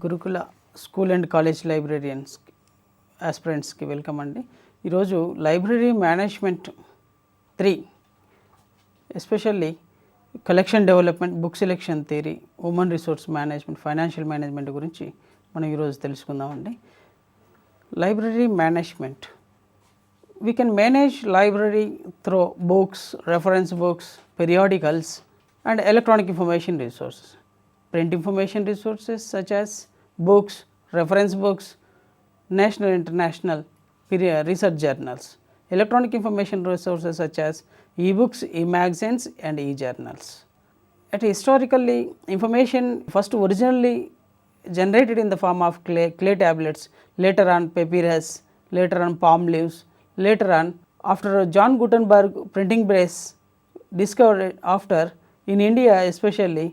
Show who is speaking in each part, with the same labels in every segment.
Speaker 1: గురుకుల school and college librarians ఆస్పిరెంట్స్కి welcome అండి. ఈరోజు library management 3 especially collection development, book selection theory, human resource management, financial management గురించి మనం ఈరోజు తెలుసుకుందామండి. Library management, we can manage library through books, reference books, periodicals and electronic information resources. Print information resources such as books, reference books, national international research journals. Electronic information resources such as e-books, e-magazines and e-journals. Historically, information first originally generated in the form of clay tablets, later on papyrus, later on palm leaves. Later on, after John Gutenberg printing press discovered after in India, especially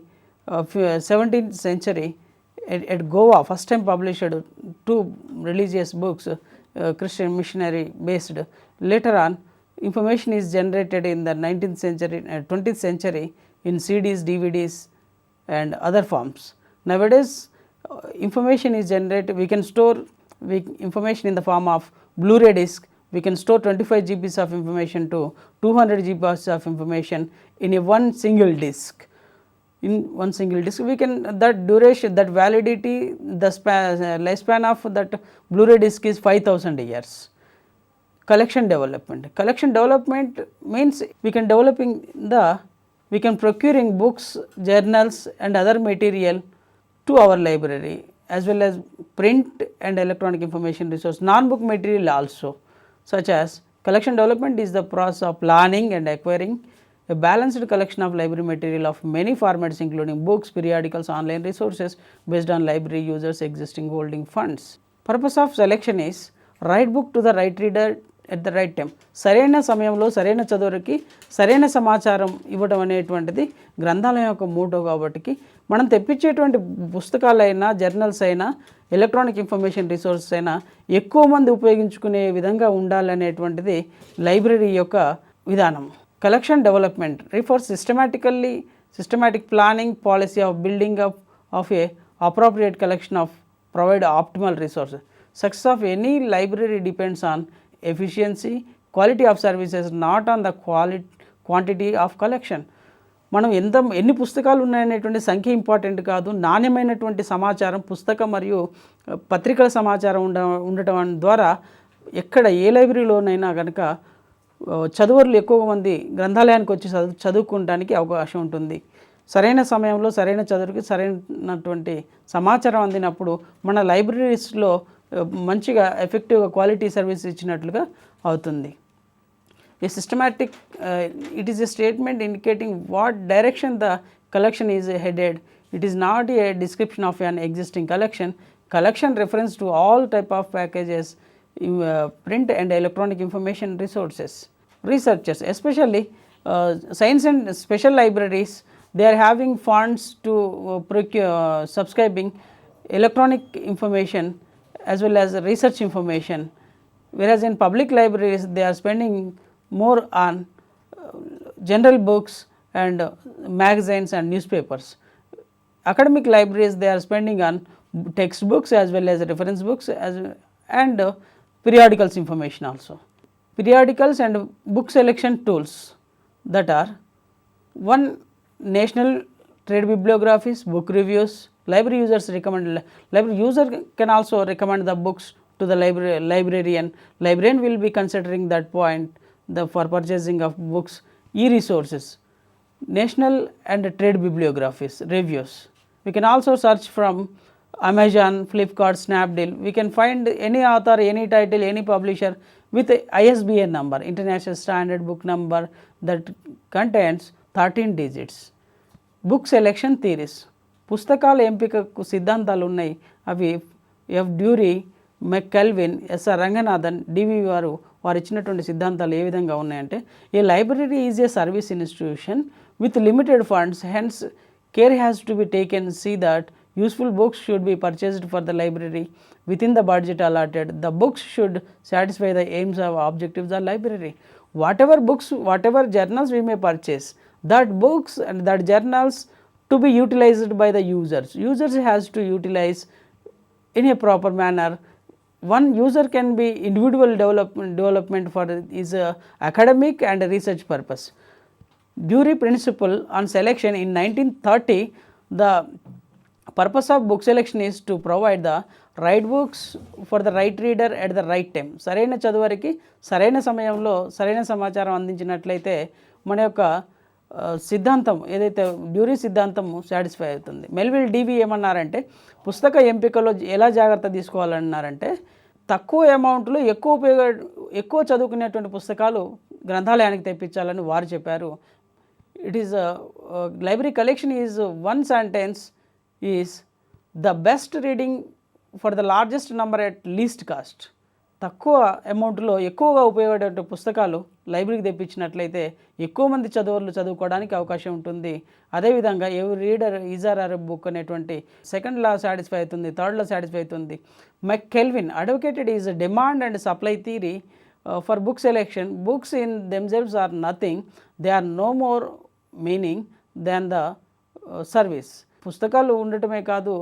Speaker 1: 17th century, at Goa first time published 2 religious books, Christian missionary based. Later on, information is generated in the 19th century, 20th century in CDs, DVDs and other forms. Nowadays, information is generated, we can store information in the form of Blu-ray disc. We can store 25 GBs of information to 200 GBs of information in one single disk. In one single disk, we can, that duration, that validity, the lifespan of that Blu-ray disk is 5000 years. Collection development means we can procuring books, journals and other material to our library, as well as print and electronic information resource, non-book material also. Such as collection development is the process of planning and acquiring a balanced collection of library material of many formats including books, periodicals, online resources based on library users' existing holding funds. Purpose of selection is right book to the right reader at the right time. సరైన సమయంలో సరైన చదువుకి సరైన సమాచారం ఇవ్వడం అనేటువంటిది గ్రంథాలయం యొక్క మోటో. కాబట్టి మనం తెప్పించేటువంటి పుస్తకాలైనా, జర్నల్స్ అయినా, ఎలక్ట్రానిక్ ఇన్ఫర్మేషన్ రిసోర్సెస్ అయినా ఎక్కువ మంది ఉపయోగించుకునే విధంగా ఉండాలనేటువంటిది లైబ్రరీ యొక్క విధానం. Collection development refers systematic planning policy of building up of A appropriate collection of provide optimal resources. Success of any library depends on efficiency, quality of services, not on the quantity of collection. మనం ఎన్ని పుస్తకాలు ఉన్నాయనేటువంటి సంఖ్య important కాదు, నాణ్యమైనటువంటి సమాచారం, పుస్తకం మరియు పత్రికల సమాచారం ఉండటం ద్వారా ఎక్కడ ఏ లైబ్రరీలోనైనా కనుక చదువర్లు ఎక్కువ మంది గ్రంథాలయానికి వచ్చి చదువుకోవడానికి అవకాశం ఉంటుంది. సరైన సమయంలో సరైన చదువుకి సరైనటువంటి సమాచారం అందినప్పుడు మన లైబ్రరీస్లో మంచిగా ఎఫెక్టివ్గా క్వాలిటీ సర్వీస్ ఇచ్చినట్లుగా అవుతుంది. A systematic it is a statement indicating what direction the collection is headed. It is not a description of an existing collection reference to all type of packages, print and electronic information resources. Researchers, especially science and special libraries, they are having funds to procure subscribing electronic information as well as research information, whereas in public libraries they are spending more on general books and magazines and newspapers. Academic libraries, they are spending on textbooks as well as reference books and periodicals information also. Periodicals and book selection tools, that are one, national trade bibliographies, book reviews. Library users recommend, library user can also recommend the books to the librarian. Librarian will be considering that point for purchasing of books. E-resources, national and trade bibliographies, reviews. We can also search from Amazon, Flipkart, Snapdeal. We can find any author, any title, any publisher with a ISBN number, International Standard Book Number, that contains 13 digits. Book selection theories, పుస్తకాల ఎంపికకు సిద్ధాంతాలు ఉన్నాయి. అవి F డ్యూరీ, మెక్కెల్విన్, SR Ranganathan, డివి వారు ఇచ్చినటువంటి సిద్ధాంతాలు ఏ విధంగా ఉన్నాయంటే, a library is a service institution with limited funds, hence care has to be taken see that useful books should be purchased for the library within the budget allotted. The books should satisfy the aims of objectives of library. Whatever books, whatever journals we may purchase, that books and that journals to be utilized by the users. Users has to utilize in a proper manner. One user can be individual development for his academic and research purpose. Dury principle on selection in 1930, the purpose of book selection is to provide the right books for the right reader at the right time. సరైన చదువరికి సరైన సమయంలో సరైన సమాచారం అందించినట్లయితే మన యొక్క సిద్ధాంతం ఏదైతే డ్యూరీ సిద్ధాంతం సాటిస్ఫై అవుతుంది. మెల్విల్ డివి ఏమన్నారంటే పుస్తక ఎంపికలో ఎలా జాగ్రత్త తీసుకోవాలన్నారంటే తక్కువ అమౌంట్లో ఎక్కువ చదువుకునేటువంటి పుస్తకాలు గ్రంథాలయానికి తెప్పించాలని వారు చెప్పారు. It is library collection is one sentence is the best reading for the largest number at least cost. తక్కువ అమౌంట్లో ఎక్కువగా ఉపయోగపడే పుస్తకాలు లైబ్రరీకి తెప్పించినట్లయితే ఎక్కువ మంది చదువుకోవడానికి అవకాశం ఉంటుంది. అదేవిధంగా ఎవరి రీడర్ ఈజర్ బుక్ అనేటువంటి సెకండ్ లా సాటిస్ఫై అవుతుంది, థర్డ్ లా సాటిస్ఫై అవుతుంది. Kelvin advocated is demand and supply theory for book selection. Books in themselves are nothing, they are no more meaning than the service. పుస్తకాలు ఉండటమే కాదు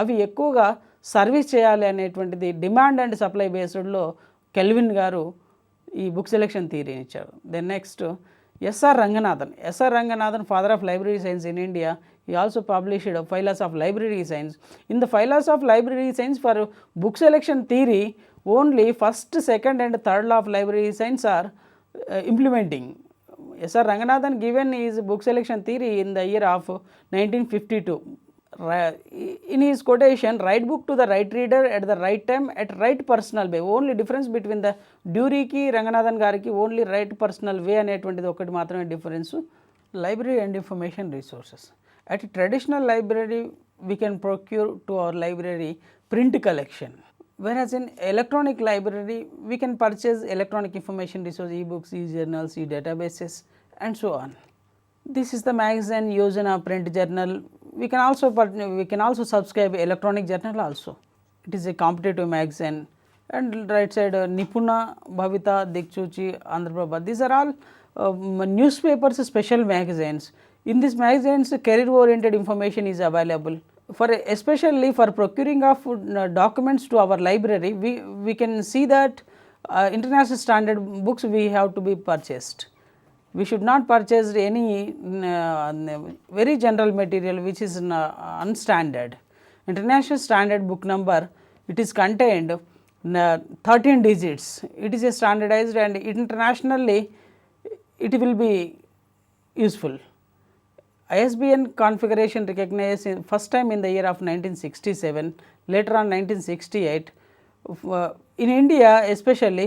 Speaker 1: అవి ఎక్కువగా సర్వీస్ చేయాలి అనేటువంటిది డిమాండ్ అండ్ సప్లై బేస్డ్లో కెల్విన్ గారు ఈ బుక్ సెలెక్షన్ థియరీని ఇచ్చారు. Then next SR Ranganathan father of library science in India. He also published Phyllas of Library Science. In the Phyllas of Library Science for book selection theory, only first, second and third law of library science are implementing. S.R. Ranganathan given his book selection theory in the year of 1952. In his quotation, right book to the right reader at the right time at right personal way. Only difference between the డ్యూరీకి రంగనాథన్ గారికి only right personal way అనేటువంటిది ఒకటి మాత్రమే difference. Library and information resources. At a traditional library, we can procure to our library print collection, whereas in electronic library, we can purchase electronic information resource, e-books, e-journals, e-databases, and so on. This is the magazine used in a print journal. We can also subscribe electronic journal also. It is a competitive magazine. And right side, Nipuna, Bhavita, Dikchuchi, Andhra. These are all newspapers, special magazines. In these magazines, career-oriented information is available. Especially for procuring of documents to our library, we can see that international standard books we have to be purchased. We should not purchase any very general material which is unstandard. International standard book number, it is contained 13 digits. It is a standardized and internationally it will be useful. ISBN configuration recognized first time in the year of 1967, later on 1968. In India especially,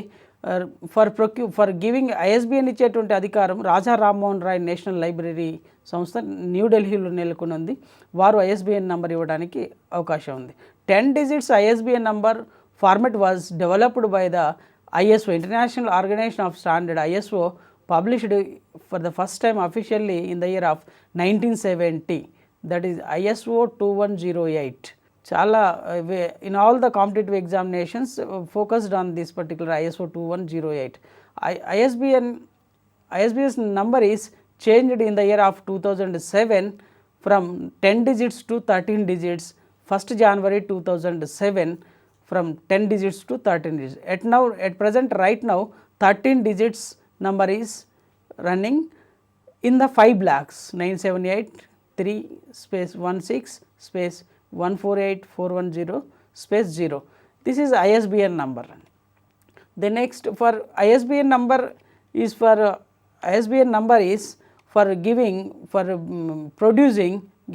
Speaker 1: for giving ISBN ఇచ్చేటువంటి అధికారం Raja Rammohan Roy national library సంస్థ న్యూఢిల్లీలో నెలకొని ఉంది. వారు ISBN number ఇవ్వడానికి అవకాశం ఉంది. 10 digits ISBN number format was developed by the ISO, international organization of standard. ISO published for the first time officially in the year of 1970, that is ISO 2108. Chala in all the competitive examinations focused on this particular ISO 2108. ISBN's number is changed in the year of 2007 from 10 digits to 13 digits. 1st January 2007 from 10 digits to 13 digits. At present right now 13 digits number is running in the 5 lakhs 978 3 16 space 148410 space 0. This is ISBN number. The next for ISBN number is for giving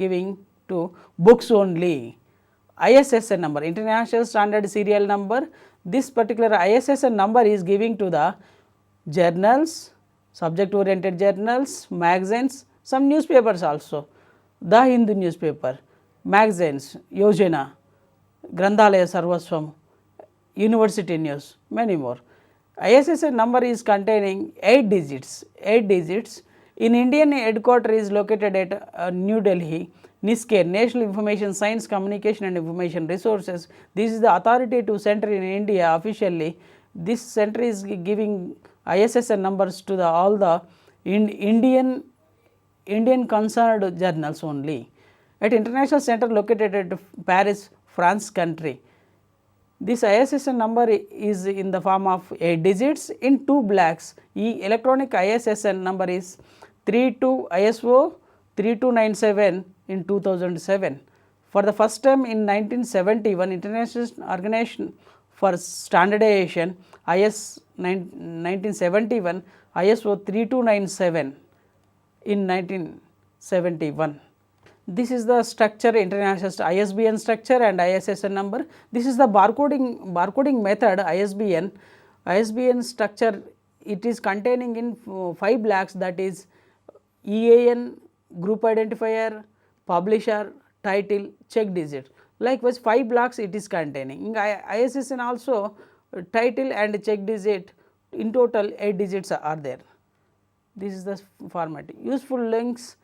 Speaker 1: giving to books only. ISSN number, International Standard Serial Number. This particular ISSN number is giving to the journals, subject oriented journals, magazines, some newspapers also. The Hindu newspaper, magazines, Yojana, Grandhalaya Sarvaswam, University News, many more. ISSN number is containing 8 digits. In Indian headquarters is located at New Delhi. NISCARE, National Information Science Communication and Information Resources. This is the authoritative center in India officially. This center is giving ISSN numbers to all the Indian concerned journals only. At international center located at Paris, France country. This ISSN number is in the form of 8 digits in 2 blocks. E electronic ISSN number is 32 ISO 3297 in 2007. For the first time in 1971, International Organization for Standardization IS 1971 ISO 3297 in 1971. This is the structure, international ISBN structure and ISSN number. This is the barcoding method ISBN. ISBN structure, it is containing in 5 blocks, that is EAN, group identifier, publisher, title, check digit. Likewise 5 blocks it is containing. In ISSN also title and check digit, in total 8 digits are there. This is the format. Useful links,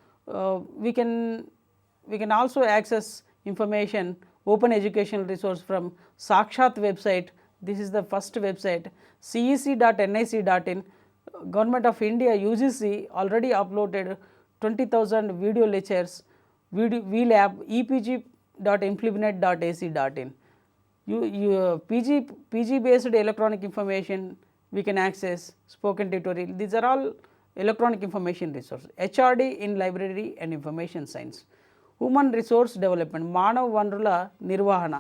Speaker 1: we can also access information, open educational resource from Sakshat website. This is the first website, cec.nic.in. Government of India UGC already uploaded 20,000 video lectures, VLab, epg.implemented.ac.in. PG based electronic information we can access, spoken tutorial. These are all electronic information resources. HRD in library and information science. Human resource development, మానవ వనరుల నిర్వహణ.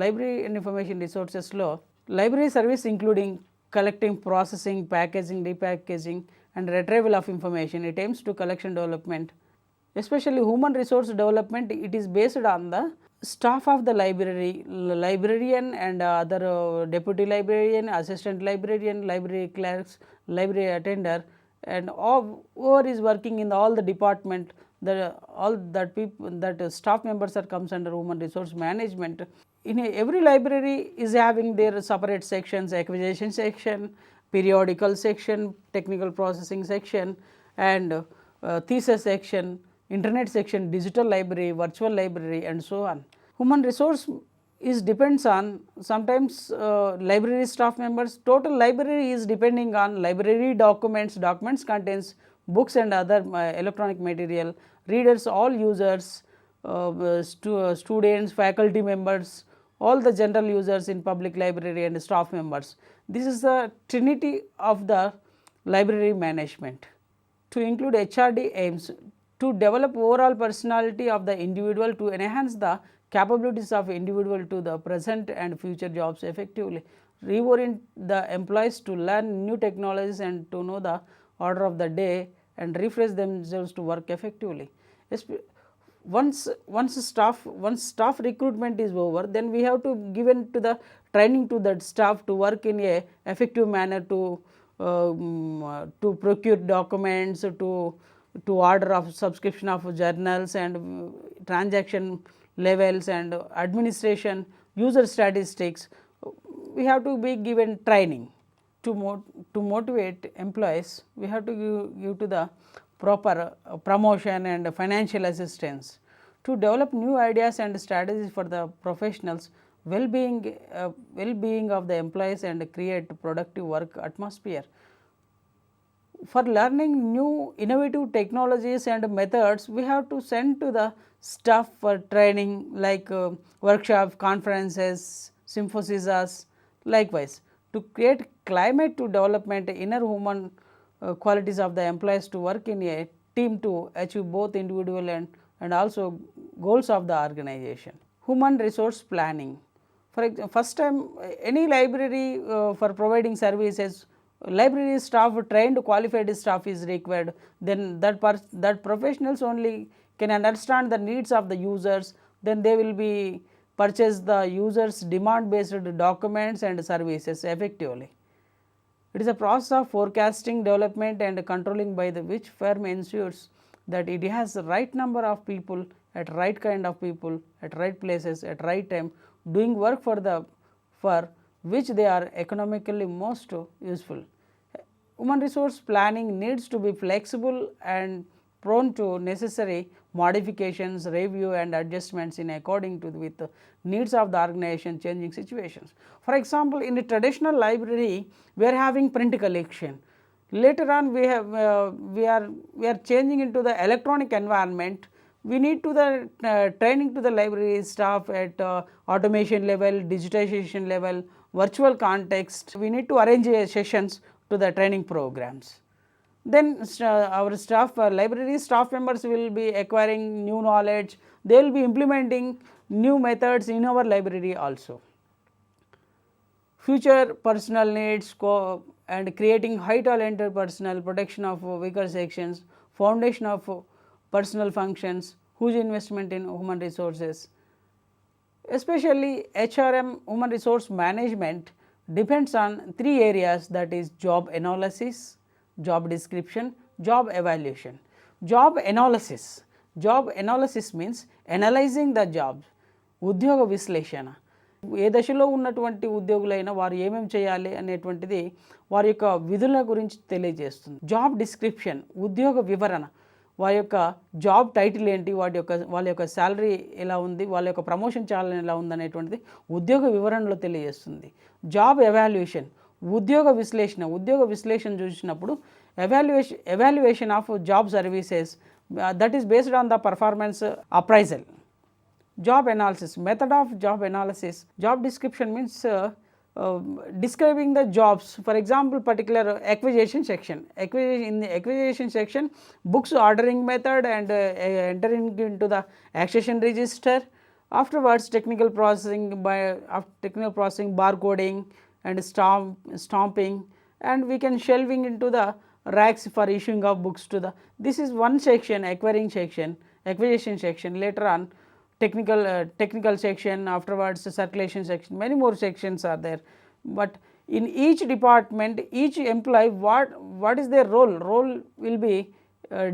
Speaker 1: Library and information రిసోర్సెస్లో library service including collecting, processing, packaging, repackaging and retrieval of information. It aims to collection development. Especially human resource development, it is based on the staff of the library, librarian and other deputy librarian, assistant librarian, library clerks, library attender, and all whoever is working in all the department. All that people, that staff members are comes under human resource management. In every library is having their separate sections, acquisition section, periodical section, technical processing section, and thesis section, internet section, digital library, virtual library, and so on. Human resource is depends on sometimes library staff members. Total library is depending on library documents. Documents contains books and other electronic material, readers, all users, students, faculty members, all the general users in public library and staff members. This is the trinity of the library management. To include HRD aims to develop overall personality of the individual, to enhance the capabilities of individual to the present and future jobs effectively, reorient the employees to learn new technologies and to know the order of the day and refresh themselves to work effectively. Once staff recruitment is over, then we have to given to the training to that staff to work in a effective manner to procure documents, to order of subscription of journals and transaction levels and administration, user statistics. We have to be given training. To motivate employees, we have to give to the proper promotion and financial assistance. To develop new ideas and strategies for the professionals, well-being of the employees and create productive work atmosphere. For learning new innovative technologies and methods, we have to send to the staff for training like workshops, conferences, symposiums. Likewise, to create climate to development inner human qualities of the employees to work in a team to achieve both individual and also goals of the organization. Human resource planning. For first time any library for providing services, library staff, trained qualified staff is required. Then that professionals only can understand the needs of the users. Then they will be purchase the users demand based documents and services effectively. It is a process of forecasting, development and controlling by which firm ensures that it has the right number of people at right kind of people at right places at right time doing work for which they are economically most useful. Human resource planning needs to be flexible and prone to necessary modifications, review and adjustments in according to with the needs of the organization changing situations. For example, in a traditional library we are having print collection. Later on we are changing into the electronic environment. we need to the training to the library staff at automation level, digitization level, virtual context. We need to arrange sessions to the training programs. Then our staff, library staff members will be acquiring new knowledge, they will be implementing new methods in our library also. Future personal needs and creating high talented personnel, protection of weaker sections, foundation of personal functions, huge investment in human resources. Especially HRM, human resource management, depends on 3 areas, that is job analysis, job description, job evaluation. Job analysis means analyzing the jobs. ఉద్యోగ విశ్లేషణ, ఏ దశలో ఉన్నటువంటి ఉద్యోగులైనా వారు ఏమేమి చేయాలి అనేటువంటిది వారి యొక్క విధుల గురించి తెలియజేస్తుంది. జాబ్ డిస్క్రిప్షన్, ఉద్యోగ వివరణ, వారి యొక్క జాబ్ టైటిల్ ఏంటి, వాళ్ళ యొక్క శాలరీ ఎలా ఉంది, వాళ్ళ యొక్క ప్రమోషన్ ఛానల్ ఎలా ఉంది అనేటువంటిది ఉద్యోగ వివరణలో తెలియజేస్తుంది. జాబ్ ఎవాల్యుయేషన్, ఉద్యోగ విశ్లేషణ చూసినప్పుడు evaluation of job services, that is based on the performance appraisal. Job analysis, method of job analysis. Job description means describing the jobs. For example, particular acquisition section. In the acquisition section, books ordering method and entering into the accession register. Afterwards, technical processing, barcoding and stamping, and we can shelving into the racks for issuing of books to the. This is one section, acquisition section. Later on, technical section, afterwards circulation section, many more sections are there. But in each department, each employee, what is their role will be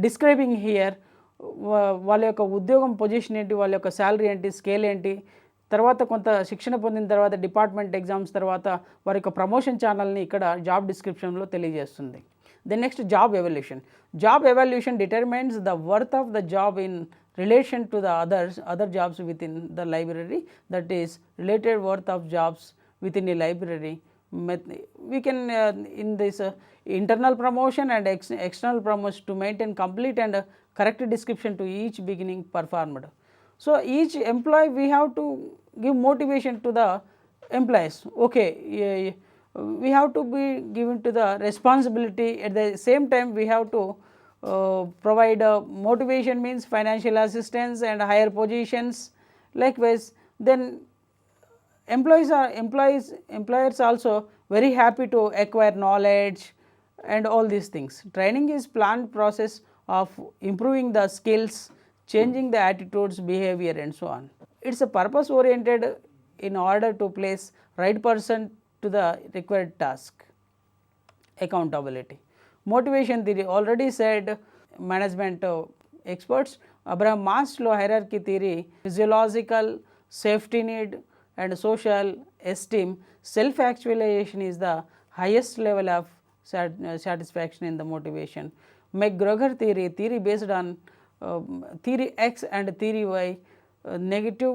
Speaker 1: describing here. వాళ్ళ యొక్క ఉద్యోగం position ఏంటి, వాళ్ళ యొక్క salary ఏంటి, scale ఏంటి, తర్వాత కొంత శిక్షణ పొందిన తర్వాత డిపార్ట్మెంట్ ఎగ్జామ్స్ తర్వాత వారి యొక్క ప్రమోషన్ ఛానల్ని ఇక్కడ జాబ్ డిస్క్రిప్షన్లో తెలియజేస్తుంది. Then next, job evaluation. Job evaluation determines the worth of the job in relation to the other jobs within the library, that is related worth of jobs within a library. We can in this internal promotion and external promotion to maintain complete and correct description to each beginning performed. So each employee, we have to give motivation to the employees. Okay, we have to be given to the responsibility. At the same time, we have to provide motivation, means financial assistance and higher positions. Likewise, then employers also very happy to acquire knowledge and all these things. Training is planned process of improving the skills, changing the attitudes, behavior and so on. It's a purpose oriented in order to place right person to the required task. Accountability. Motivation theory, already said, management experts, Abraham Maslow hierarchy theory, physiological, safety need and social esteem, self-actualization is the highest level of satisfaction in the motivation. McGregor theory based on theory X and theory Y, negative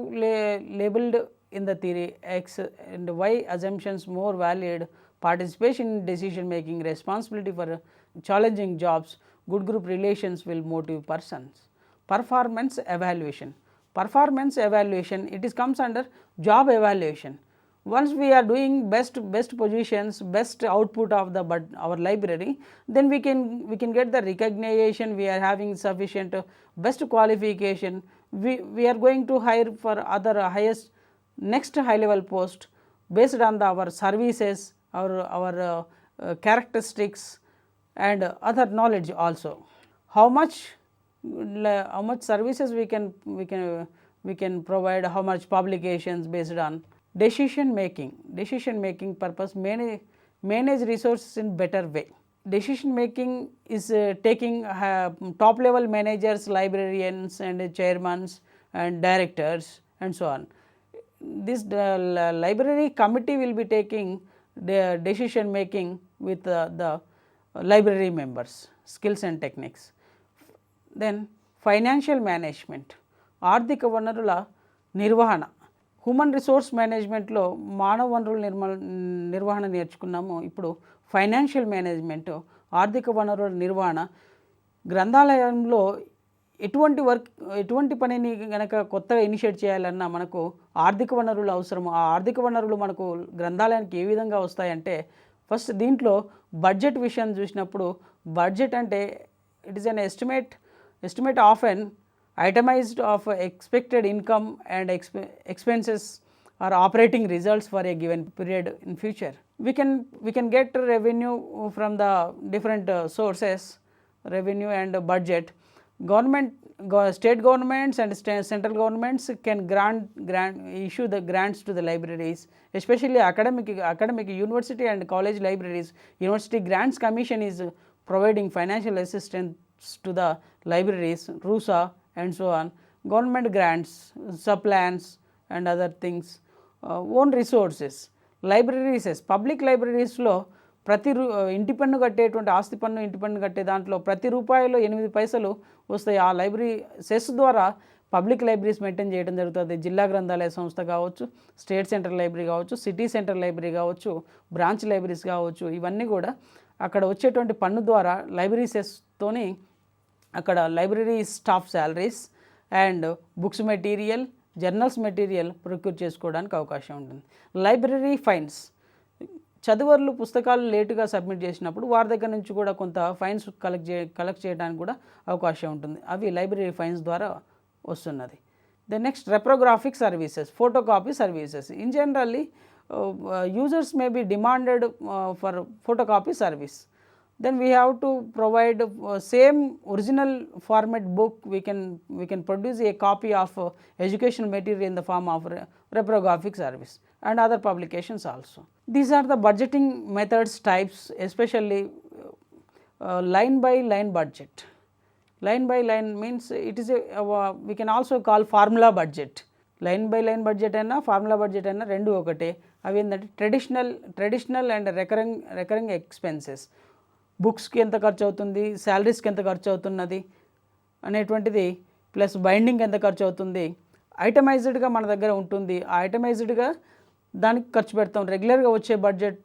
Speaker 1: labeled in the theory X and Y assumptions more valid, participation in decision making, responsibility for challenging jobs, good group relations will motive persons. Performance evaluation, it is comes under job evaluation. Once we are doing best positions, best output of our library, then we can get the recognition, we are having sufficient best qualification, we are going to hire for other highest next high level post based on our services, our characteristics and other knowledge also. How much services we can provide, how much publications, based on decision making purpose, manage resources in better way. Decision making is taking top level managers, librarians and chairmen and directors and so on. This library committee will be taking the decision making with the library members, skills and techniques. Then financial management, ఆర్థిక వనరుల నిర్వహణ. Human resource మేనేజ్మెంట్లో మానవ వనరుల నిర్వహణ నేర్చుకున్నాము. ఇప్పుడు financial management, ఆర్థిక వనరుల నిర్వహణ. గ్రంథాలయంలో ఎటువంటి పనిని గనక కొత్తగా ఇనిషియేట్ చేయాలన్నా మనకు ఆర్థిక వనరులు అవసరం. ఆ ఆర్థిక వనరులు మనకు గ్రంథాలయానికి ఏ విధంగా వస్తాయంటే, ఫస్ట్ దీంట్లో బడ్జెట్ విషయం చూసినప్పుడు, బడ్జెట్ అంటే it is an estimate of an itemized of expected income and expenses or operating results for a given period in future. We can get revenue from the different sources, revenue and budget. State governments and central governments can issue the grants to the libraries, especially academic university and college libraries. University Grants Commission is providing financial assistance to the libraries, 𝗬𝗧 and so on. Government grants, sub-plans and other things. Own resources, libraries, public libraries లో ప్రతి ఇంటి పన్ను కట్టేటువంటి ఆస్తి పన్ను, ఇంటి పన్ను కట్టే దాంట్లో ప్రతి రూపాయిలో 8 పైసలు వస్తాయి. ఆ లైబ్రరీ సెస్ ద్వారా పబ్లిక్ లైబ్రరీస్ మెయింటైన్ చేయడం జరుగుతుంది. జిల్లా గ్రంథాలయ సంస్థ కావచ్చు, స్టేట్ సెంట్రల్ లైబ్రరీ కావచ్చు, సిటీ సెంట్రల్ లైబ్రరీ కావచ్చు, బ్రాంచ్ లైబ్రరీస్ కావచ్చు, ఇవన్నీ కూడా అక్కడ వచ్చేటువంటి పన్ను ద్వారా లైబ్రరీ సెస్తోని అక్కడ library staff salaries and books material, journals material procure చేసుకోవడానికి అవకాశం ఉంటుంది. లైబ్రరీ ఫైన్స్, చదువర్లు పుస్తకాలు లేటుగా సబ్మిట్ చేసినప్పుడు వారి దగ్గర నుంచి కూడా కొంత ఫైన్స్ కలెక్ట్ చేయడానికి కూడా అవకాశం ఉంటుంది. అవి లైబ్రరీ ఫైన్స్ ద్వారా వస్తున్నది. The next reprographic services, photocopy services. In generally users may be demanded for photocopy service. Then we have to provide same original format book. We can produce a copy of educational material in the form of reprographic service and other publications also. These are the budgeting methods types, especially line by line budget. Line by line means it is we can also call formula budget. Line by line budget అయినా formula budget అయినా రెండు ఒకటే. అవి ఏంటంటే traditional and recurring expenses. బుక్స్కి ఎంత ఖర్చు అవుతుంది, శాలరీస్కి ఎంత ఖర్చు అవుతున్నది అనేటువంటిది, ప్లస్ బైండింగ్ ఎంత ఖర్చు అవుతుంది, ఐటమైజ్డ్గా మన దగ్గర ఉంటుంది. ఆ ఐటమైజ్డ్గా దానికి ఖర్చు పెడతాం. రెగ్యులర్గా వచ్చే బడ్జెట్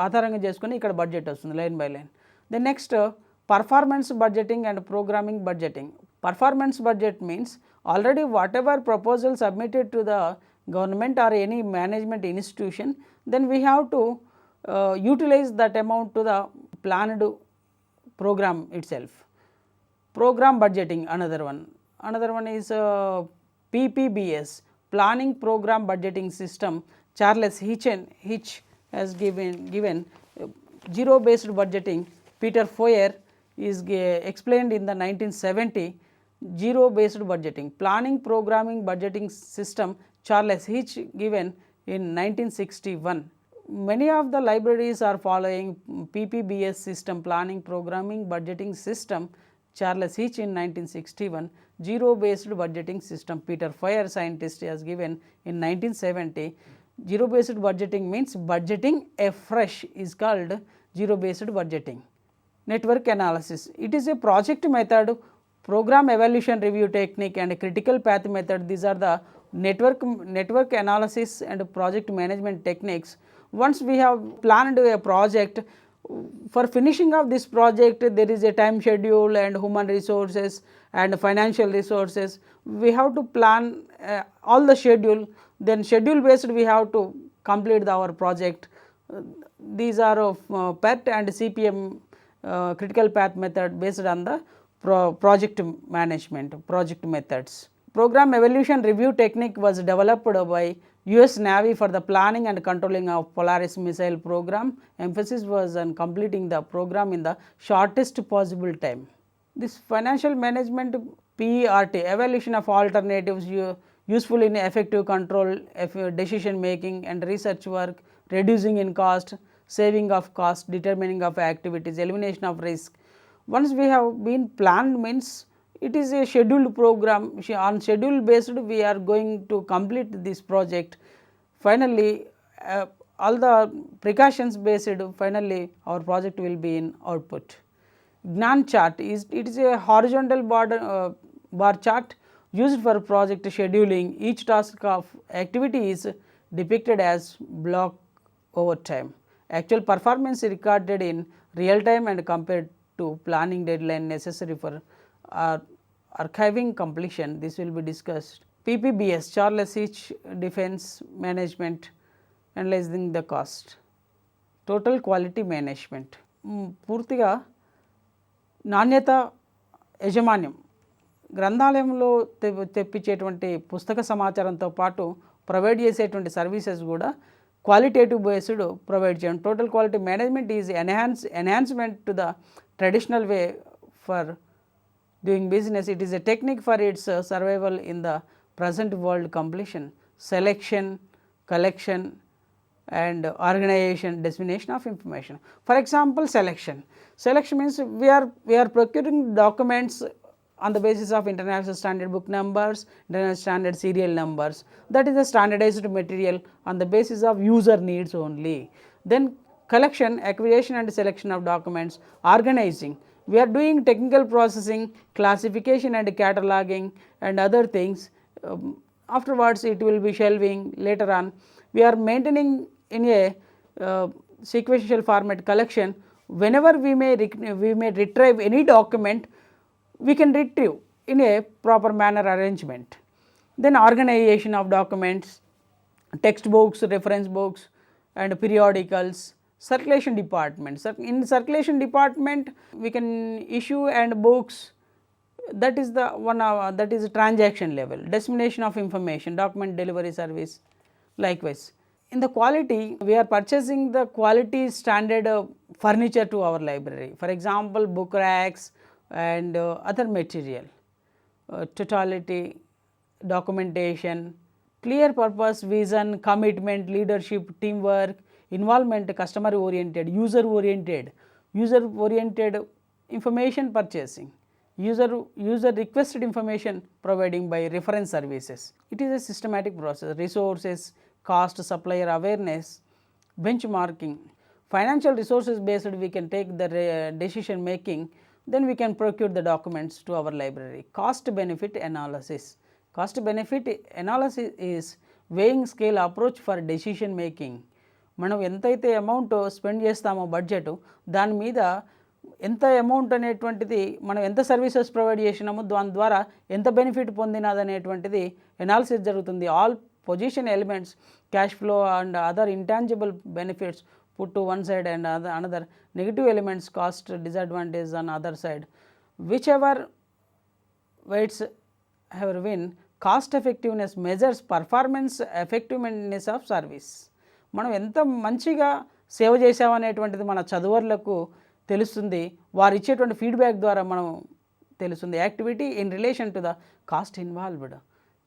Speaker 1: ఆధారంగా చేసుకుని ఇక్కడ బడ్జెట్ వస్తుంది line by line. Then next performance budgeting and programming budgeting. Performance budget means already whatever proposal submitted to the government or any management institution, then we have to utilize that amount to the planned program itself. Program budgeting, another one is PPBS, Planning Program Budgeting System. 𝗂𝗽𝗃 has given zero based budgeting. 𝗃𝗅 is explained in the 1970. Zero based budgeting, planning programming budgeting system, 𝗂𝗪𝗃 given in 1961. Many of the libraries are following PPBS system, planning programming budgeting system, 𝗂𝗪𝗃 in 1961. Zero based budgeting system, 𝗃𝗅 scientist has given in 1970. Zero based budgeting means budgeting afresh is called zero based budgeting. Network analysis, it is a project method, program evaluation review technique and critical path method. These are the network analysis and project management techniques. Once we have planned a project, for finishing of this project there is a time schedule and human resources and financial resources. We have to plan all the schedule, then schedule based we have to complete our project. These are of PERT and CPM, critical path method based on the project management, project methods. Program evaluation review technique was developed by US Navy for the planning and controlling of Polaris missile program. Emphasis was on completing the program in the shortest possible time. This financial management PERT, evaluation of alternatives useful in effective control, decision making and research work, reducing in cost, saving of cost, determining of activities, elimination of risk. Once we have been planned means it is a scheduled program. On schedule based we are going to complete this project. Finally all the precautions based, finally our project will be in output. Gantt chart it is a horizontal bar chart used for project scheduling. Each task of activity is depicted as block over time. Actual performance is recorded in real time and compared to planning deadline necessary for archiving completion, this will be discussed. PPBS, 𝗳𝗏 defense management, analyzing the cost. Total quality management, పూర్తిగా నాణ్యత యజమాన్యం, గ్రంథాలయంలో తెప్పించేటువంటి పుస్తక సమాచారంతో పాటు provide చేసేటువంటి services కూడా qualitative based provide చేయడం. Total quality management is enhancement to the traditional way for doing business. It is a technique for its survival in the present world. Completion, selection, collection and organization, dissemination of information. For example, selection means we are procuring documents on the basis of international standard book numbers, international standard serial numbers. That is a standardized material on the basis of user needs only. Then collection, acquisition and selection of documents. Organizing, we are doing technical processing, classification and cataloging and other things. Afterwards it will be shelving later on. We are maintaining in a sequential format collection. Whenever we may retrieve any document, we can retrieve in a proper manner arrangement. Then organization of documents, textbooks, reference books and periodicals. Circulation department, in circulation department we can issue and books, that is the one that is transaction level. Dissemination of information, document delivery service. Likewise, in the quality, we are purchasing the quality standard furniture to our library. For example, book racks and other material. Totality, documentation, clear purpose, vision, commitment, leadership, teamwork, involvement, customer oriented, user oriented information purchasing, user requested information providing by reference services. It is a systematic process. Resources, cost, supplier awareness, benchmarking, financial resources based we can take the decision making, then we can procure the documents to our library. Cost benefit analysis, cost benefit analysis is weighing scale approach for decision making. మనం ఎంతైతే amount spend చేస్తామో budget, దాని మీద ఎంత amount అనేటువంటిది మనం ఎంత services provide చేసినామో దాని ద్వారా ఎంత బెనిఫిట్ పొందినదనేటువంటిది ఎనాలిసిస్ జరుగుతుంది. All position elements, cash flow and other intangible benefits put to one side and another negative elements, cost, disadvantage on other side. Whichever weights have win, cost effectiveness measures performance effectiveness of service. మనం ఎంత మంచిగా సేవ చేసామనేటువంటిది మన చదువర్లకు తెలుస్తుంది, వారు ఇచ్చేటువంటి feedback ద్వారా మనం తెలుస్తుంది. Activity in relation to the cost involved.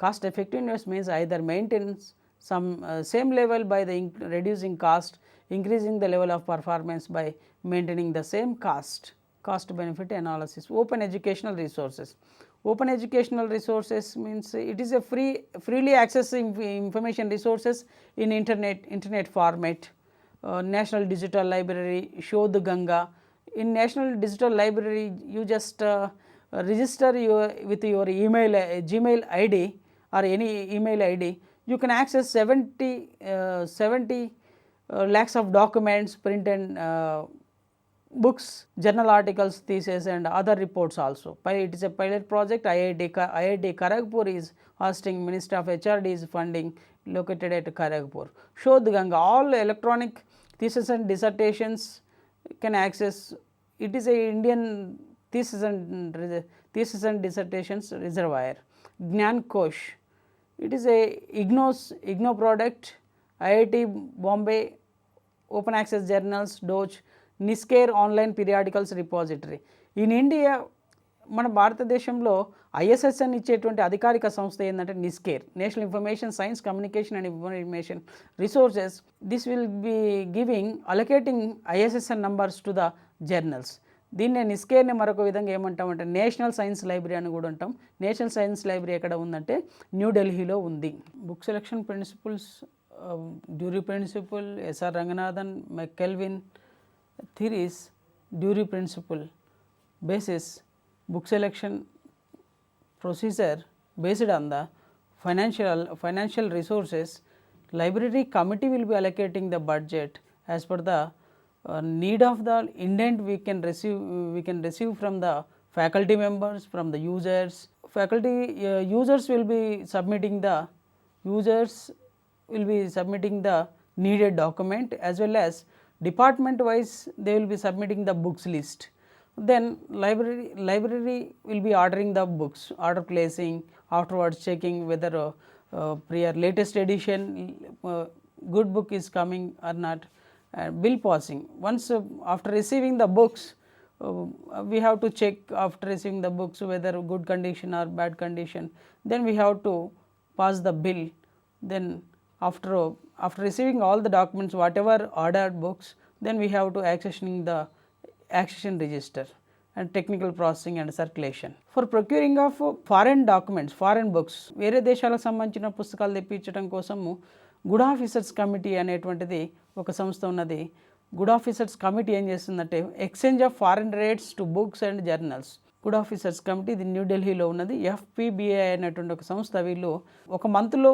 Speaker 1: Cost effectiveness means either maintains some same level by the reducing cost, increasing the level of performance by maintaining the same cost. Cost benefit analysis. Open educational resources. Open educational resources means it is a freely accessing information resources in internet format. National Digital Library, 𝗧𝗦𝗔𝗧. In National Digital Library you just register with your email, Gmail ID or any email ID. You can access 70 lakhs of documents, print and books, journal articles, thesis and other reports also. It is a pilot project. IIT Kharagpur is hosting, Ministry of HRD is funding, located at Kharagpur. 𝗧𝗦𝗔𝗧, all electronic thesis and dissertations can access. It is a Indian thesis and dissertations reservoir. Gnankosh, it is a IGNOU product. IIT Bombay, open access journals, DOJ, NISCARE online periodicals repository. In India, మన భారతదేశంలో ISSN ఇచ్చేటువంటి అధికారిక సంస్థ ఏంటంటే NISCARE, national information science communication and information resources. This will be giving allocating ISSN numbers to the journals. దీన్నే NISCAREని మరొక విధంగా ఏమంటామంటే నేషనల్ సైన్స్ లైబ్రరీ అని కూడా అంటాం. నేషనల్ సైన్స్ లైబ్రరీ ఎక్కడ ఉందంటే న్యూఢిల్లీలో ఉంది. Book selection principles, Drury principle, SR Ranganathan, McColvin theories. Drury principle basis book selection procedure based on the financial resources. Library committee will be allocating the budget as per the need of the indent we can receive from the faculty members, from the users. Faculty users will be submitting the needed document, as well as department wise they will be submitting the books list. Then library will be ordering the books, order placing, afterwards checking whether prior latest edition good book is coming or not, bill passing. Once after receiving the books, we have to check after receiving the books whether good condition or bad condition, then we have to pass the bill. Then after receiving all the documents, whatever ordered books, then we have to accession register and technical processing and circulation. For procuring of foreign documents, foreign books, వేరే దేశాలకు సంబంధించిన పుస్తకాలు తెప్పించడం కోసము good officers committee అనేటువంటిది ఒక సంస్థ ఉన్నది. Good officers committee ఏం చేస్తుందంటే exchange of foreign rates to books and journals. Good officers committee ఇది న్యూఢిల్లీలో ఉన్నది. FPBA అనేటువంటి ఒక సంస్థ, వీళ్ళు ఒక మంత్లో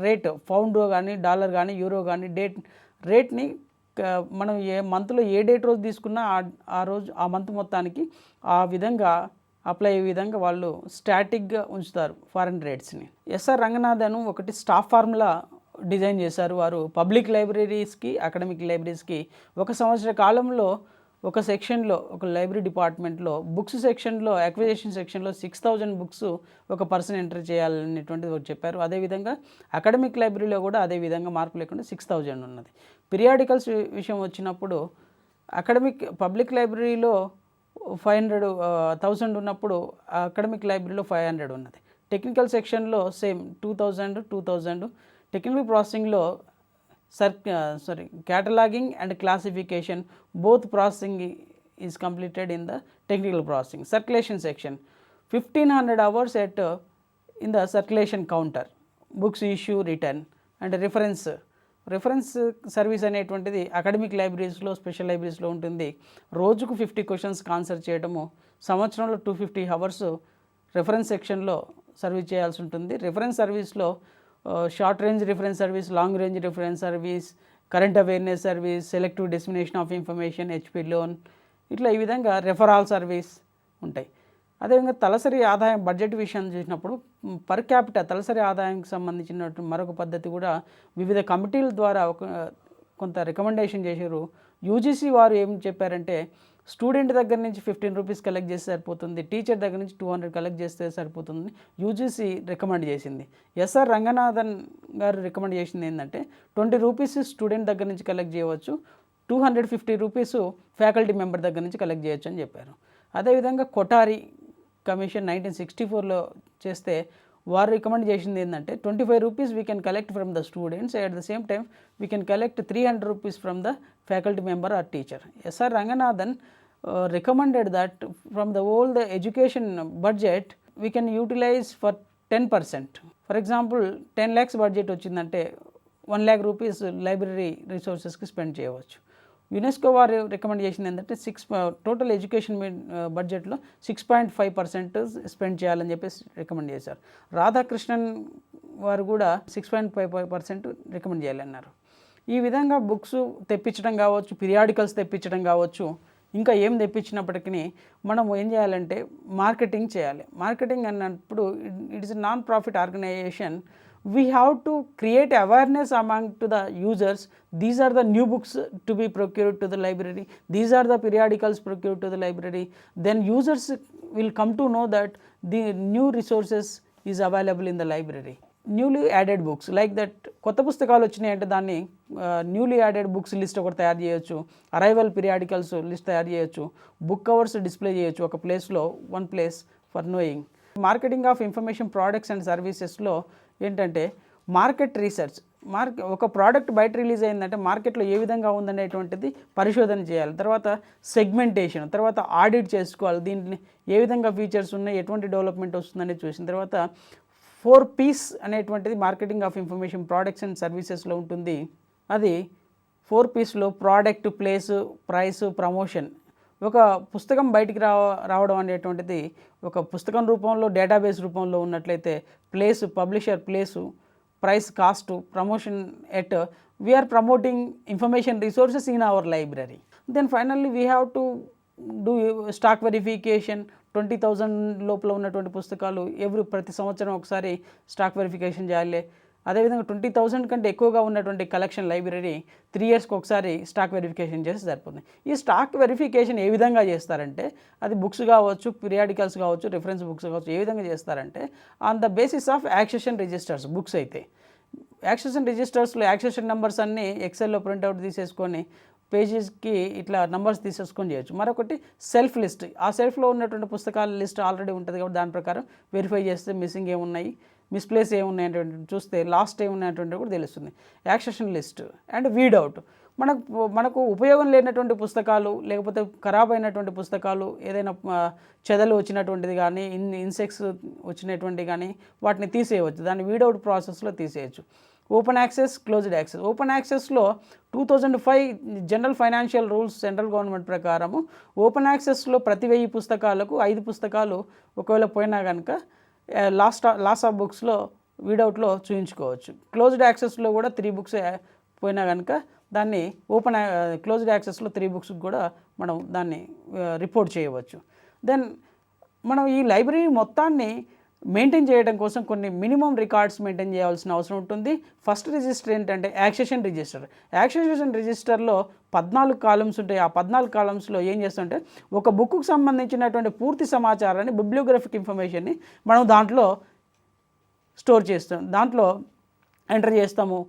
Speaker 1: రేట్ పౌండ్ కానీ డాలర్ కానీ యూరో కానీ రేట్ని మనం ఏ మంత్లో ఏ డేట్ రోజు తీసుకున్నా ఆ రోజు ఆ మంత్ మొత్తానికి ఆ విధంగా అప్లై అయ్యే విధంగా వాళ్ళు స్టాటిక్గా ఉంచుతారు ఫారెన్ రేట్స్ని. ఎస్ఆర్ రంగనాథన్ ఒకటి స్టాఫ్ ఫార్ములా డిజైన్ చేశారు. వారు పబ్లిక్ లైబ్రరీస్కి, అకాడమిక్ లైబ్రరీస్కి ఒక సంవత్సర కాలంలో ఒక సెక్షన్లో, ఒక లైబ్రరీ డిపార్ట్మెంట్లో బుక్స్ సెక్షన్లో, అక్విజిషన్ సెక్షన్లో 6000 బుక్స్ ఒక పర్సన్ ఎంటర్ చేయాలనేటువంటిది ఒకటి చెప్పారు. అదేవిధంగా అకాడమిక్ లైబ్రరీలో కూడా అదే విధంగా మార్పు లేకుండా 6000 ఉన్నది. పీరియాడికల్స్ విషయం వచ్చినప్పుడు పబ్లిక్ లైబ్రరీలో 1000 ఉన్నప్పుడు అకాడమిక్ లైబ్రరీలో 500 ఉన్నది. టెక్నికల్ సెక్షన్లో సేమ్ 2000. టెక్నికల్ ప్రాసెసింగ్లో cataloging and classification, both processing is completed in the technical processing. Circulation section 1500 hours in the circulation counter, books issue, return and reference service అనేటువంటిది అకాడమిక్ లైబ్రరీస్లో, స్పెషల్ లైబ్రరీస్లో ఉంటుంది. రోజుకు 50 క్వశ్చన్స్కి ఆన్సర్ చేయడము, సంవత్సరంలో 250 అవర్స్ రెఫరెన్స్ సెక్షన్లో service చేయాల్సి ఉంటుంది. రెఫరెన్స్ సర్వీస్లో short range reference service, long range reference service, current awareness service, selective dissemination of information, HP loan, ఇట్లా ఈ విధంగా రెఫరాల్ సర్వీస్ ఉంటాయి. అదేవిధంగా తలసరి ఆదాయం బడ్జెట్ విషయం చూసినప్పుడు పర్ క్యాపిటల్ తలసరి ఆదాయానికి సంబంధించిన మరొక పద్ధతి కూడా వివిధ కమిటీల ద్వారా కొంత రికమెండేషన్ చేశారు. UGC వారు ఏం చెప్పారంటే స్టూడెంట్ దగ్గర నుంచి 15 రూపీస్ కలెక్ట్ చేస్తే సరిపోతుంది, టీచర్ దగ్గర నుంచి 200 కలెక్ట్ చేస్తే సరిపోతుంది UGC రికమెండ్ చేసింది. ఎస్ఆర్ రంగనాథన్ గారు రికమెండ్ చేసింది ఏంటంటే 20 రూపీస్ స్టూడెంట్ దగ్గర నుంచి కలెక్ట్ చేయవచ్చు, 250 రూపీస్ ఫ్యాకల్టీ మెంబర్ దగ్గర నుంచి కలెక్ట్ చేయొచ్చు అని చెప్పారు. అదేవిధంగా కొఠారి కమిషన్ 1964లో చేస్తే వారు రికమెండ్ చేసింది ఏంటంటే 25 rupees we can collect from the students, at the same time we can collect 300 rupees from the faculty member or teacher. S R Ranganathan recommended that from the whole the education budget we can utilize for 10%. For example 10 lakhs budget వచ్చిందంటే 1 lakh rupees library రిసోర్సెస్కి spend చేయవచ్చు. UNESCO వారు recommend చేసింది ఏంటంటే total education బడ్జెట్లో 6.5% spend చేయాలని చెప్పేసి recommend చేశారు. రాధాకృష్ణన్ వారు కూడా 6.5% రికమెండ్ చేయాలన్నారు. ఈ విధంగా బుక్స్ తెప్పించడం కావచ్చు, పీరియాడికల్స్ తెప్పించడం కావచ్చు, ఇంకా ఏం తెప్పించినప్పటికీ మనం ఏం చేయాలంటే మార్కెటింగ్ చేయాలి. మార్కెటింగ్ అన్నప్పుడు it is non profit organization. We have to create awareness among to the users. These are the new books to be procured to the library. These are the periodicals procured to the library. Then users will come to know that the new resources is available in the library. Newly added books like that, కొత్త పుస్తకాలు వచ్చినాయి అంటే దాన్ని newly added books list ఒకటి తయారు చేయొచ్చు, arrival periodicals list తయారు చేయొచ్చు, బుక్ కవర్స్ డిస్ప్లే చేయొచ్చు ఒక ప్లేస్లో, one place for knowing. Marketing of information products and సర్వీసెస్లో ఏంటంటే మార్కెట్ రీసెర్చ్, ఒక ప్రోడక్ట్ బయట రిలీజ్ అయిందంటే మార్కెట్లో ఏ విధంగా ఉందనేటువంటిది పరిశోధన చేయాలి. తర్వాత సెగ్మెంటేషన్, తర్వాత ఆడిట్ చేసుకోవాలి, దీంట్లో ఏ విధంగా ఫీచర్స్ ఉన్నాయి, ఎటువంటి డెవలప్మెంట్ వస్తుందని చూసిన తర్వాత 4Ps అనేటువంటిది marketing of information products and సర్వీసెస్లో ఉంటుంది. అది 4Psలో ప్రోడక్ట్, ప్లేస్, ప్రైస్, ప్రమోషన్. ఒక పుస్తకం బయటికి రావడం అనేటువంటిది ఒక పుస్తకం రూపంలో, డేటాబేస్ రూపంలో ఉన్నట్లయితే place, publisher place, price, cost, promotion at we are promoting information resources in our library. Then finally we have to do stock verification 20,000 లోపల ఉన్నటువంటి పుస్తకాలు ప్రతి సంవత్సరం ఒకసారి స్టాక్ వెరిఫికేషన్ చేయాలి. అదేవిధంగా 20,000 కంటే ఎక్కువగా ఉన్నటువంటి కలెక్షన్ లైబ్రరీ 3 ఇయర్స్కి ఒకసారి స్టాక్ వెరిఫికేషన్ చేసి సరిపోతుంది. ఈ స్టాక్ వెరిఫికేషన్ ఏ విధంగా చేస్తారంటే, అది బుక్స్ కావచ్చు, పీరియాడికల్స్ కావచ్చు, రిఫరెన్స్ బుక్స్ కావచ్చు, ఏ విధంగా చేస్తారంటే on the basis of accession registers. Books అయితే యాక్సెషన్ రిజిస్టర్స్లో యాక్సెషన్ నెంబర్స్ అన్నీ ఎక్సెల్లో ప్రింట్అవుట్ తీసేసుకొని పేజెస్కి ఇట్లా నంబర్స్ తీసేసుకొని చేయొచ్చు. మరొకటి సెల్ఫ్ లిస్ట్. ఆ సెల్ఫ్లో ఉన్నటువంటి పుస్తకాల లిస్ట్ ఆల్రెడీ ఉంటుంది కాబట్టి దాని ప్రకారం వెరిఫై చేస్తే మిస్సింగ్ ఏమున్నాయి, మిస్ప్లేస్ ఏమున్నాయి చూస్తే లాస్ట్ ఏమున్నాయంటే కూడా తెలుస్తుంది. Accession list and weed out. మనకు ఉపయోగం లేనటువంటి పుస్తకాలు, లేకపోతే ఖరాబ్ అయినటువంటి పుస్తకాలు, ఏదైనా చెదలు వచ్చినటువంటిది కానీ, ఇన్సెక్ట్స్ వచ్చినటువంటి కానీ వాటిని తీసేయవచ్చు. దాన్ని వీడ్ అవుట్ ప్రాసెస్లో తీసేయచ్చు. Open access, closed access. Open యాక్సెస్లో 2005 general financial rules central government ప్రకారము ఓపెన్ యాక్సెస్లో ప్రతి 1000 పుస్తకాలకు 5 పుస్తకాలు ఒకవేళ పోయినా కనుక లాస్ ఆఫ్ బుక్స్లో వీడౌట్లో చూపించుకోవచ్చు. క్లోజ్డ్ యాక్సెస్లో కూడా 3 బుక్స్ పోయినా కనుక దాన్ని క్లోజ్డ్ యాక్సెస్లో 3 బుక్స్కి కూడా మనం దాన్ని రిపోర్ట్ చేయవచ్చు. దెన్ మనం ఈ లైబ్రరీ మొత్తాన్ని మెయింటైన్ చేయడం కోసం కొన్ని మినిమం రికార్డ్స్ మెయింటైన్ చేయాల్సిన అవసరం ఉంటుంది. ఫస్ట్ రిజిస్టర్ ఏంటంటే యాక్సెషన్ రిజిస్టర్. యాక్సెషన్ రిజిస్టర్లో 14 కాలమ్స్ ఉంటాయి. ఆ 14 కాలమ్స్లో ఏం చేస్తుంటే ఒక బుక్కు సంబంధించినటువంటి పూర్తి సమాచారాన్ని, బిబ్లియోగ్రఫిక్ ఇన్ఫర్మేషన్ని మనం దాంట్లో స్టోర్ చేస్తాం, దాంట్లో ఎంటర్ చేస్తాము.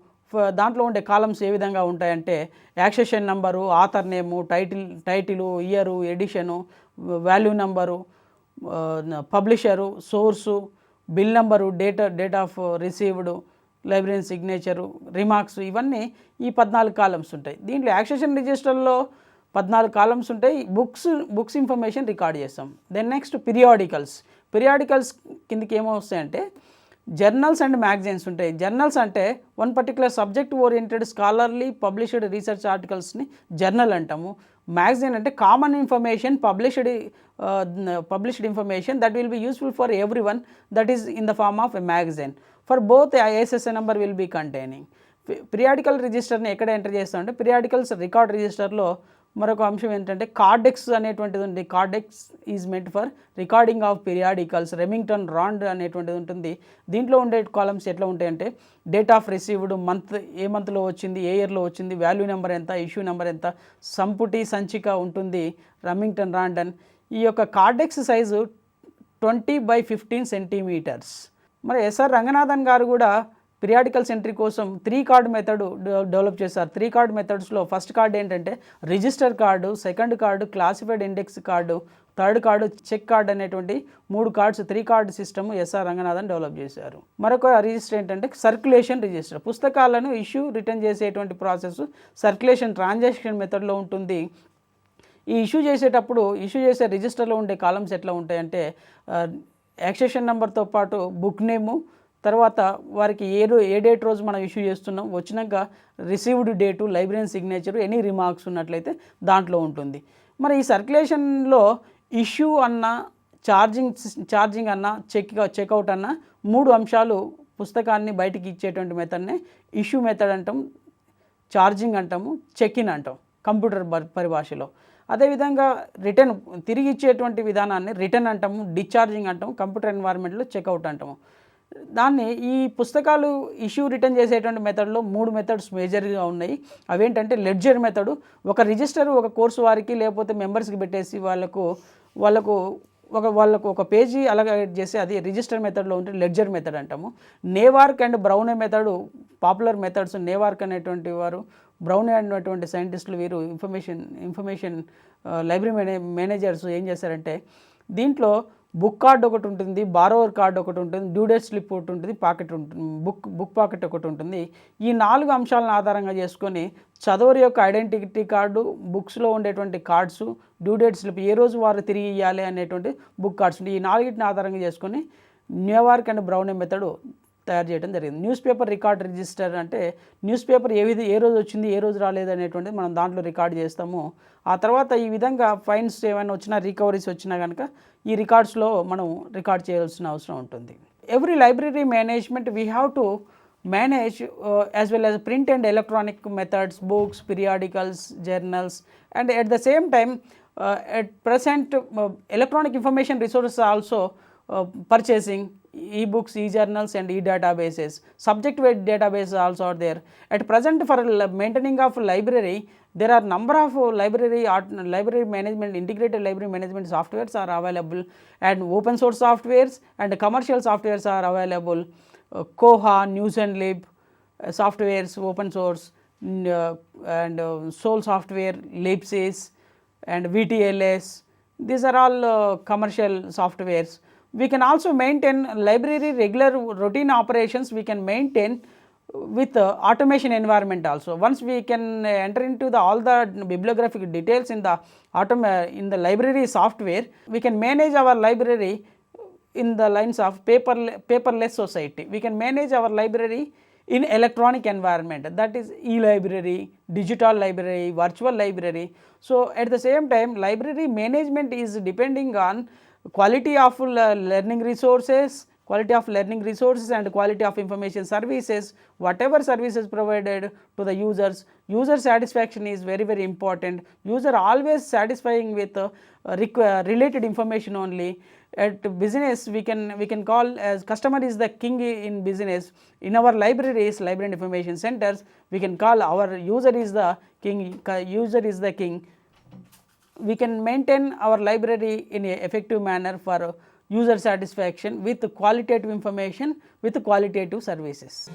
Speaker 1: దాంట్లో ఉండే కాలమ్స్ ఏ విధంగా ఉంటాయంటే accession number, author name, title, year, edition, value number, publisher, source, bill number, date of received, library signature, remarks, ఇవన్నీ ఈ 14 కాలమ్స్ ఉంటాయి. దీంట్లో యాక్సెషన్ రిజిస్టర్లో 14 కాలమ్స్ ఉంటాయి. బుక్స్ ఇన్ఫర్మేషన్ రికార్డ్ చేస్తాం. దెన్ నెక్స్ట్ పీరియాడికల్స్ కిందకి ఏమొస్తాయంటే జర్నల్స్ అండ్ మ్యాగజైన్స్ ఉంటాయి. జర్నల్స్ అంటే one particular subject oriented scholarly published research ఆర్టికల్స్ని జర్నల్ అంటాము. మ్యాగజైన్ అంటే common information, published information that will be useful for everyone, that is in the form of a magazine. For both ISSN number will be containing. Periodical రిజిస్టర్ని ఎక్కడ enter చేస్తామంటే periodicals record రిజిస్టర్లో మరొక అంశం ఏంటంటే Kardex అనేటువంటిది ఉంది. Kardex is meant for recording of periodicals. Remington Rand అనేటువంటిది ఉంటుంది. దీంట్లో ఉండే కాలమ్స్ ఎట్లా ఉంటాయంటే డేట్ ఆఫ్ రిసీవ్డ్, మంత్, ఏ మంత్లో వచ్చింది, ఏ ఇయర్లో వచ్చింది, వాల్యూ నెంబర్ ఎంత, ఇష్యూ నెంబర్ ఎంత, సంచిక ఉంటుంది, రెమింగ్టన్ రాండ్ అని. ఈ యొక్క కార్డెక్స్ సైజు 20x15 సెంటీమీటర్స్. మరి ఎస్ఆర్ రంగనాథన్ గారు కూడా పీరియాడికల్స్ ఎంట్రీ కోసం 3 కార్డ్ మెథడ్ డెవలప్ చేశారు. 3 కార్డ్ మెథడ్స్లో ఫస్ట్ కార్డ్ ఏంటంటే register card, second card classified index card, third card check card అనేటువంటి 3 cards 3 card system S R Ranganathan develop చేశారు. మరొక రిజిస్టర్ ఏంటంటే సర్క్యులేషన్ రిజిస్టర్. పుస్తకాలను రిటర్న్ చేసేటువంటి ప్రాసెస్ సర్క్యులేషన్ ట్రాన్సాక్షన్ మెథడ్లో ఉంటుంది. ఈ ఇష్యూ చేసే రిజిస్టర్లో ఉండే కాలమ్స్ ఎట్లా ఉంటాయంటే యాక్సెషన్ నెంబర్తో పాటు బుక్ నేము, తర్వాత వారికి ఏ డేట్ రోజు మనం ఇష్యూ చేస్తున్నాం, వచ్చినాక received date, library signature, any remarks ఉన్నట్లయితే దాంట్లో ఉంటుంది. మరి ఈ సర్క్యులేషన్లో ఇష్యూ అన్న, ఛార్జింగ్ అన్న, చెక్అవుట్ అన్న 3 అంశాలు పుస్తకాన్ని బయటికి ఇచ్చేటువంటి మెథడ్నే ఇష్యూ మెథడ్ అంటాం, ఛార్జింగ్ అంటాము, చెక్ ఇన్ అంటాం కంప్యూటర్ పరిభాషలో. అదేవిధంగా రిటర్న్ తిరిగి ఇచ్చేటువంటి విధానాన్ని రిటర్న్ అంటాము, డిశ్చార్జింగ్ అంటాము, కంప్యూటర్ ఎన్వైర్న్మెంట్లో చెక్అవుట్ అంటాము. దాన్ని ఈ పుస్తకాలు రిటర్న్ చేసేటువంటి మెథడ్లో 3 మెథడ్స్ మేజర్గా ఉన్నాయి. అవేంటంటే లెడ్జర్ మెథడు. ఒక రిజిస్టర్ ఒక కోర్సు వారికి లేకపోతే మెంబర్స్కి పెట్టేసి వాళ్ళకు ఒక పేజీ అలగేట్ చేసి అది రిజిస్టర్ మెథడ్లో ఉంటే లెడ్జర్ మెథడ్ అంటాము. నేవార్క్ అండ్ బ్రౌనే మెథడు పాపులర్ మెథడ్స్. నేవార్క్ అనేటువంటి వారు, బ్రౌనే అనేటువంటి సైంటిస్టులు, వీరు ఇన్ఫర్మేషన్ లైబ్రరీ మేనేజర్స్ ఏం చేశారంటే దీంట్లో బుక్ కార్డ్ ఒకటి ఉంటుంది, బారోవర్ కార్డ్ ఒకటి ఉంటుంది, డ్యూ డేట్ స్లిప్ ఒకటి ఉంటుంది, పాకెట్ ఉంటుంది, బుక్ పాకెట్ ఒకటి ఉంటుంది. ఈ 4 అంశాలను ఆధారంగా చేసుకొని చదవరి యొక్క ఐడెంటిటీ కార్డు, బుక్స్లో ఉండేటువంటి కార్డ్స్, డ్యూ డేట్ స్లిప్, ఏ రోజు వారు తిరిగి ఇవ్వాలి అనేటువంటి బుక్ కార్డ్స్ ఉంటాయి. ఈ 4టిని ఆధారంగా చేసుకొని నేవార్క్ అండ్ బ్రౌనే మెథడ్ తయారు చేయడం జరిగింది. న్యూస్ పేపర్ రికార్డ్ రిజిస్టర్ అంటే న్యూస్ పేపర్ ఏ రోజు వచ్చింది, ఏ రోజు రాలేదు అనేటువంటిది మనం దాంట్లో రికార్డ్ చేస్తాము. ఆ తర్వాత ఈ విధంగా ఫైన్స్ ఏమైనా వచ్చినా, రికవరీస్ వచ్చినా కనుక ఈ రికార్డ్స్లో మనం రికార్డ్ చేయాల్సిన అవసరం ఉంటుంది. Every library management we have to manage as well as print and electronic methods, books, periodicals, journals, and at the same time At present, electronic information resources are also purchasing e-books, e-journals and e-databases. Subject-based databases also are there. At present, for maintaining of library, there are number of library management, integrated library management softwares are available, and open source softwares and commercial softwares are available. 𝗂𝗽, News and Lib softwares, open source, and Soul software, 𝗬𝗏𝗂 and VTLS. These are all commercial softwares. We can also maintain library regular routine operations we can maintain with automation environment also. Once we can enter into all the bibliographic details in the library software, we can manage our library in the lines of paperless society. We can manage our library in electronic environment, that is e-library, digital library, virtual library. So, at the same time, library management is depending on quality of learning resources, and quality of information services. Whatever services provided to the users, user satisfaction is very important. User always satisfying with related information only. At business, we can call as customer is the king in business. In our libraries, library and information centers, we can call our user is the king. We can maintain our library in an effective manner for user satisfaction with qualitative information, with qualitative services.